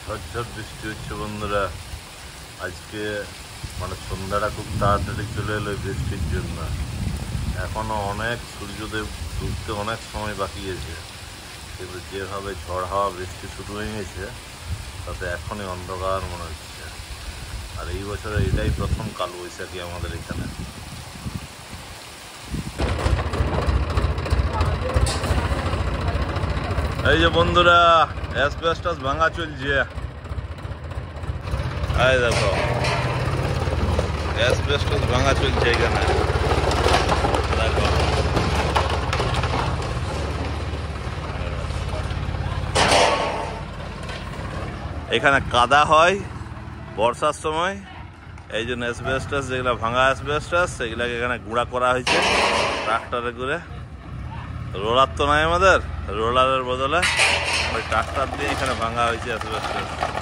ঝরঝর বৃষ্টি হচ্ছে বন্ধুরা। আজকে মানে সন্ধ্যাটা খুব তাড়াতাড়ি চলে এলো বৃষ্টির জন্য। এখনো অনেক সূর্যদেব ডুবতে অনেক সময় বাকি আছে, কিন্তু যেভাবে ঝড় হাওয়া বৃষ্টি শুরু হয়ে গেছে তাতে এখনই অন্ধকার মনে হচ্ছে। আর এই বছরে এটাই প্রথম কালবৈশাখী আমাদের এখানে। এই যে বন্ধুরা, অ্যাসবেস্টস ভাঙা চলছে। এই দেখো, অ্যাসবেস্টস ভাঙা চলছে এখানে। দেখো, এখানে কাদা হয় বর্ষার সময়, এই জন্য অ্যাসবেস্টস যেগুলো ভাঙা অ্যাসবেস্টস সেগুলাকে এখানে গুঁড়া করা হয়েছে ট্রাক্টরে করে। রোলার তো নাই আমাদের, রোলারের বদলে ওই ট্রাক্টর দিয়ে এখানে ভাঙা হয়েছে অ্যাসবেস্টস।